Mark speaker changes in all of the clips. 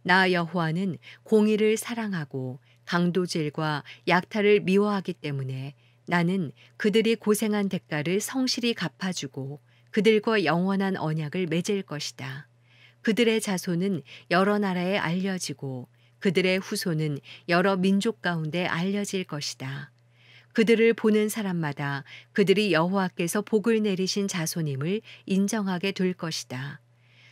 Speaker 1: 나 여호와는 공의를 사랑하고 강도질과 약탈을 미워하기 때문에 나는 그들이 고생한 대가를 성실히 갚아주고 그들과 영원한 언약을 맺을 것이다. 그들의 자손은 여러 나라에 알려지고 그들의 후손은 여러 민족 가운데 알려질 것이다. 그들을 보는 사람마다 그들이 여호와께서 복을 내리신 자손임을 인정하게 될 것이다.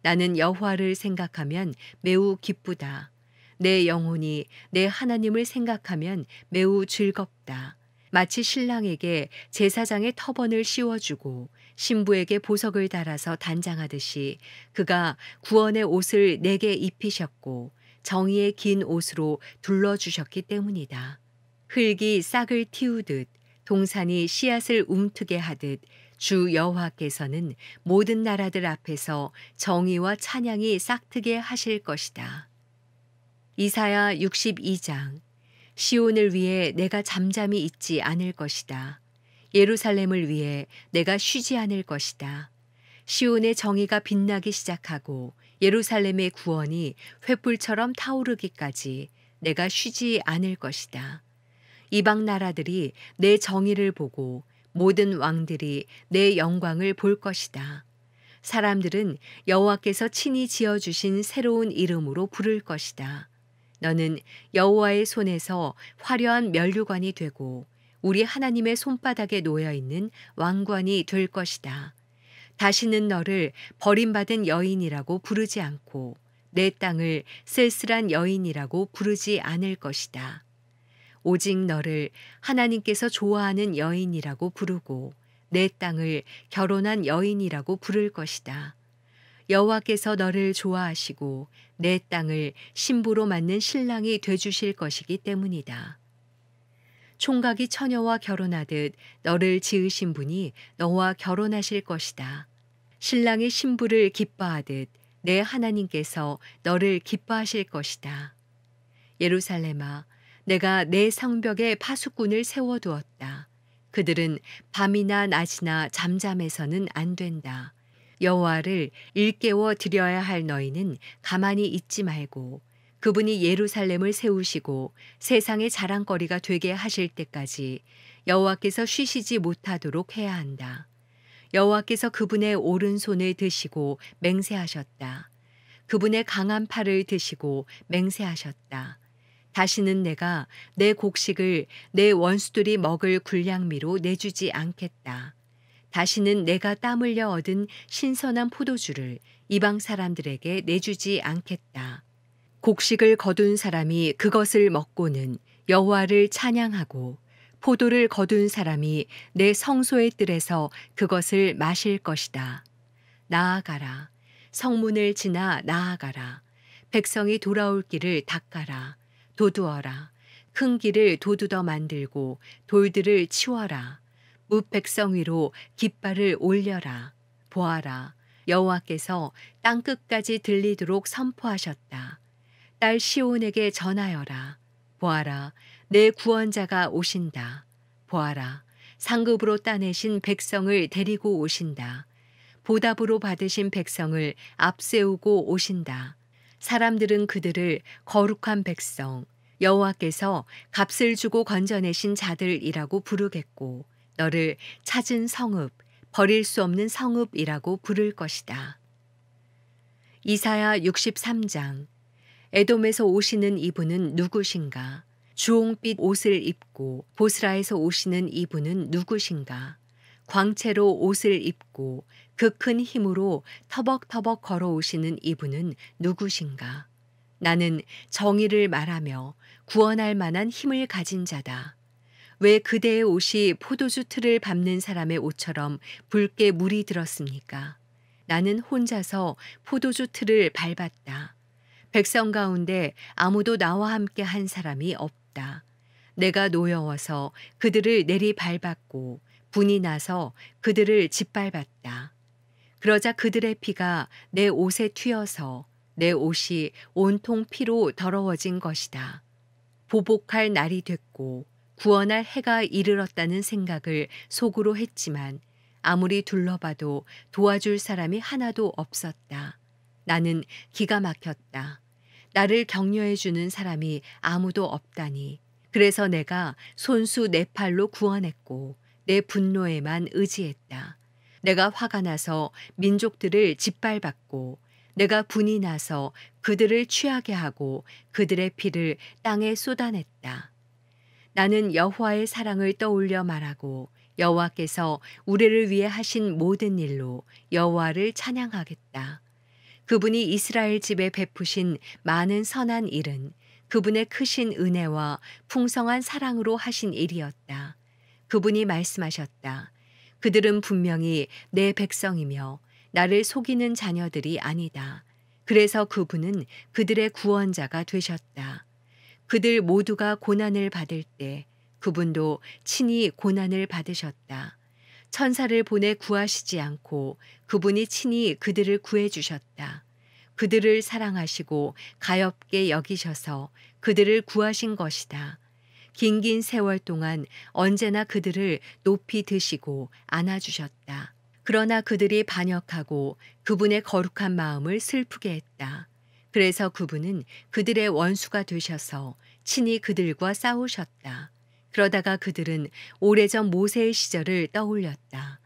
Speaker 1: 나는 여호와를 생각하면 매우 기쁘다. 내 영혼이 내 하나님을 생각하면 매우 즐겁다. 마치 신랑에게 제사장의 터번을 씌워주고 신부에게 보석을 달아서 단장하듯이 그가 구원의 옷을 내게 입히셨고 정의의 긴 옷으로 둘러주셨기 때문이다. 흙이 싹을 틔우듯 동산이 씨앗을 움트게 하듯 주 여호와께서는 모든 나라들 앞에서 정의와 찬양이 싹트게 하실 것이다. 이사야 62장. 시온을 위해 내가 잠잠히 있지 않을 것이다. 예루살렘을 위해 내가 쉬지 않을 것이다. 시온의 정의가 빛나기 시작하고 예루살렘의 구원이 횃불처럼 타오르기까지 내가 쉬지 않을 것이다. 이방 나라들이 내 정의를 보고 모든 왕들이 내 영광을 볼 것이다. 사람들은 여호와께서 친히 지어주신 새로운 이름으로 부를 것이다. 너는 여호와의 손에서 화려한 면류관이 되고 우리 하나님의 손바닥에 놓여 있는 왕관이 될 것이다. 다시는 너를 버림받은 여인이라고 부르지 않고 내 땅을 쓸쓸한 여인이라고 부르지 않을 것이다. 오직 너를 하나님께서 좋아하는 여인이라고 부르고 내 땅을 결혼한 여인이라고 부를 것이다. 여호와께서 너를 좋아하시고 내 땅을 신부로 맞는 신랑이 되주실 것이기 때문이다. 총각이 처녀와 결혼하듯 너를 지으신 분이 너와 결혼하실 것이다. 신랑이 신부를 기뻐하듯 내 하나님께서 너를 기뻐하실 것이다. 예루살렘아, 내가 내 성벽에 파수꾼을 세워두었다. 그들은 밤이나 낮이나 잠잠해서는 안 된다. 여호와를 일깨워 드려야 할 너희는 가만히 있지 말고 그분이 예루살렘을 세우시고 세상의 자랑거리가 되게 하실 때까지 여호와께서 쉬시지 못하도록 해야 한다. 여호와께서 그분의 오른손을 드시고 맹세하셨다. 그분의 강한 팔을 드시고 맹세하셨다. 다시는 내가 내 곡식을 내 원수들이 먹을 군량미로 내주지 않겠다. 다시는 내가 땀 흘려 얻은 신선한 포도주를 이방 사람들에게 내주지 않겠다. 곡식을 거둔 사람이 그것을 먹고는 여호와를 찬양하고 포도를 거둔 사람이 내 성소의 뜰에서 그것을 마실 것이다. 나아가라. 성문을 지나 나아가라. 백성이 돌아올 길을 닦아라. 도두어라. 큰 길을 도두더 만들고 돌들을 치워라. 뭇백성 위로 깃발을 올려라. 보아라. 여호와께서 땅끝까지 들리도록 선포하셨다. 딸 시온에게 전하여라. 보아라. 내 구원자가 오신다. 보아라. 상급으로 따내신 백성을 데리고 오신다. 보답으로 받으신 백성을 앞세우고 오신다. 사람들은 그들을 거룩한 백성, 여호와께서 값을 주고 건져내신 자들이라고 부르겠고 너를 찾은 성읍, 버릴 수 없는 성읍이라고 부를 것이다. 이사야 63장. 에돔에서 오시는 이분은 누구신가? 주홍빛 옷을 입고 보스라에서 오시는 이분은 누구신가? 광채로 옷을 입고 그 큰 힘으로 터벅터벅 걸어오시는 이분은 누구신가? 나는 정의를 말하며 구원할 만한 힘을 가진 자다. 왜 그대의 옷이 포도주 틀을 밟는 사람의 옷처럼 붉게 물이 들었습니까? 나는 혼자서 포도주 틀을 밟았다. 백성 가운데 아무도 나와 함께 한 사람이 없다. 내가 노여워서 그들을 내리밟았고 분이 나서 그들을 짓밟았다. 그러자 그들의 피가 내 옷에 튀어서 내 옷이 온통 피로 더러워진 것이다. 보복할 날이 됐고 구원할 해가 이르렀다는 생각을 속으로 했지만 아무리 둘러봐도 도와줄 사람이 하나도 없었다. 나는 기가 막혔다. 나를 격려해 주는 사람이 아무도 없다니. 그래서 내가 손수 내 팔로 구원했고 내 분노에만 의지했다. 내가 화가 나서 민족들을 짓밟았고 내가 분이 나서 그들을 취하게 하고 그들의 피를 땅에 쏟아냈다. 나는 여호와의 사랑을 떠올려 말하고 여호와께서 우리를 위해 하신 모든 일로 여호와를 찬양하겠다. 그분이 이스라엘 집에 베푸신 많은 선한 일은 그분의 크신 은혜와 풍성한 사랑으로 하신 일이었다. 그분이 말씀하셨다. 그들은 분명히 내 백성이며 나를 속이는 자녀들이 아니다. 그래서 그분은 그들의 구원자가 되셨다. 그들 모두가 고난을 받을 때 그분도 친히 고난을 받으셨다. 천사를 보내 구하시지 않고 그분이 친히 그들을 구해 주셨다. 그들을 사랑하시고 가엾게 여기셔서 그들을 구하신 것이다. 긴긴 세월 동안 언제나 그들을 높이 드시고 안아주셨다. 그러나 그들이 반역하고 그분의 거룩한 마음을 슬프게 했다. 그래서 그분은 그들의 원수가 되셔서 친히 그들과 싸우셨다. 그러다가 그들은 오래전 모세의 시절을 떠올렸다.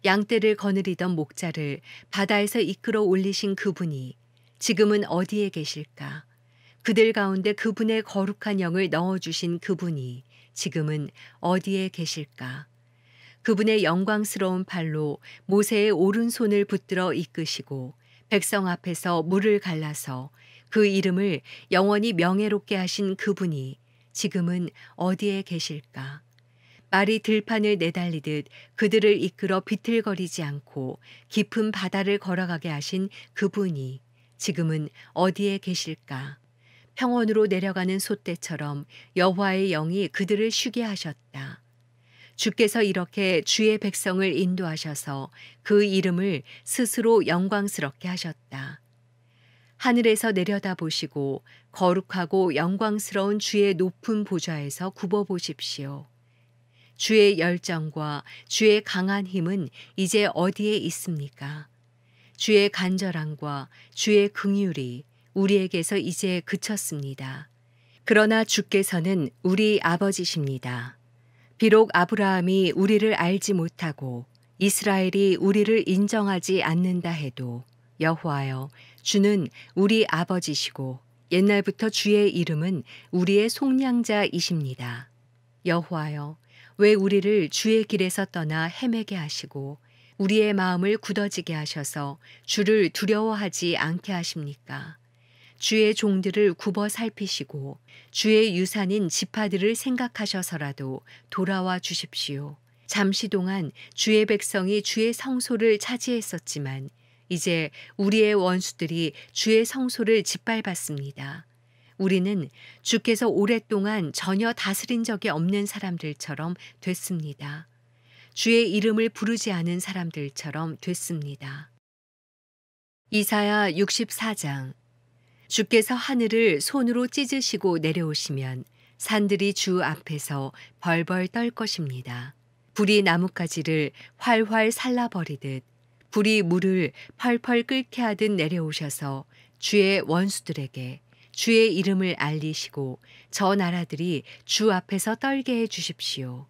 Speaker 1: 양떼를 거느리던 목자를 바다에서 이끌어 올리신 그분이 지금은 어디에 계실까? 그들 가운데 그분의 거룩한 영을 넣어주신 그분이 지금은 어디에 계실까? 그분의 영광스러운 팔로 모세의 오른손을 붙들어 이끄시고 백성 앞에서 물을 갈라서 그 이름을 영원히 명예롭게 하신 그분이 지금은 어디에 계실까? 말이 들판을 내달리듯 그들을 이끌어 비틀거리지 않고 깊은 바다를 걸어가게 하신 그분이 지금은 어디에 계실까? 평원으로 내려가는 솥대처럼 여호와의 영이 그들을 쉬게 하셨다. 주께서 이렇게 주의 백성을 인도하셔서 그 이름을 스스로 영광스럽게 하셨다. 하늘에서 내려다 보시고 거룩하고 영광스러운 주의 높은 보좌에서 굽어 보십시오. 주의 열정과 주의 강한 힘은 이제 어디에 있습니까? 주의 간절함과 주의 긍휼이 우리에게서 이제 그쳤습니다. 그러나 주께서는 우리 아버지십니다. 비록 아브라함이 우리를 알지 못하고 이스라엘이 우리를 인정하지 않는다 해도 여호와여, 주는 우리 아버지시고 옛날부터 주의 이름은 우리의 속량자이십니다. 여호와여, 왜 우리를 주의 길에서 떠나 헤매게 하시고 우리의 마음을 굳어지게 하셔서 주를 두려워하지 않게 하십니까? 주의 종들을 굽어 살피시고 주의 유산인 지파들을 생각하셔서라도 돌아와 주십시오. 잠시 동안 주의 백성이 주의 성소를 차지했었지만 이제 우리의 원수들이 주의 성소를 짓밟았습니다. 우리는 주께서 오랫동안 전혀 다스린 적이 없는 사람들처럼 됐습니다. 주의 이름을 부르지 않은 사람들처럼 됐습니다. 이사야 64장. 주께서 하늘을 손으로 찢으시고 내려오시면 산들이 주 앞에서 벌벌 떨 것입니다. 불이 나뭇가지를 활활 살라버리듯 불이 물을 펄펄 끓게 하듯 내려오셔서 주의 원수들에게 주의 이름을 알리시고 저 나라들이 주 앞에서 떨게 해 주십시오.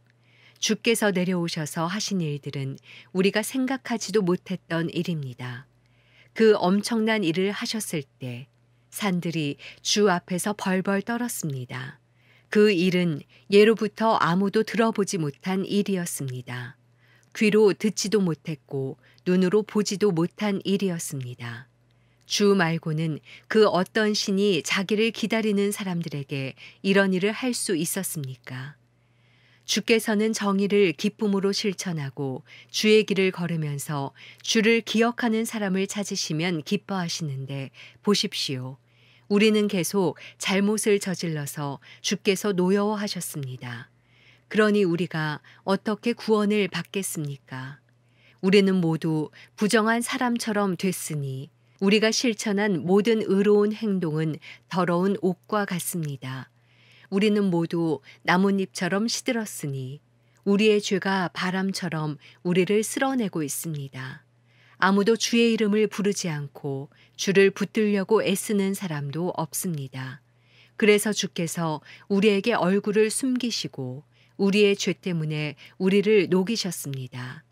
Speaker 1: 주께서 내려오셔서 하신 일들은 우리가 생각하지도 못했던 일입니다. 그 엄청난 일을 하셨을 때 산들이 주 앞에서 벌벌 떨었습니다. 그 일은 예로부터 아무도 들어보지 못한 일이었습니다. 귀로 듣지도 못했고 눈으로 보지도 못한 일이었습니다. 주 말고는 그 어떤 신이 자기를 기다리는 사람들에게 이런 일을 할 수 있었습니까? 주께서는 정의를 기쁨으로 실천하고 주의 길을 걸으면서 주를 기억하는 사람을 찾으시면 기뻐하시는데 보십시오. 우리는 계속 잘못을 저질러서 주께서 노여워하셨습니다. 그러니 우리가 어떻게 구원을 받겠습니까? 우리는 모두 부정한 사람처럼 됐으니 우리가 실천한 모든 의로운 행동은 더러운 옷과 같습니다. 우리는 모두 나뭇잎처럼 시들었으니 우리의 죄가 바람처럼 우리를 쓸어내고 있습니다. 아무도 주의 이름을 부르지 않고 주를 붙들려고 애쓰는 사람도 없습니다. 그래서 주께서 우리에게 얼굴을 숨기시고 우리의 죄 때문에 우리를 녹이셨습니다.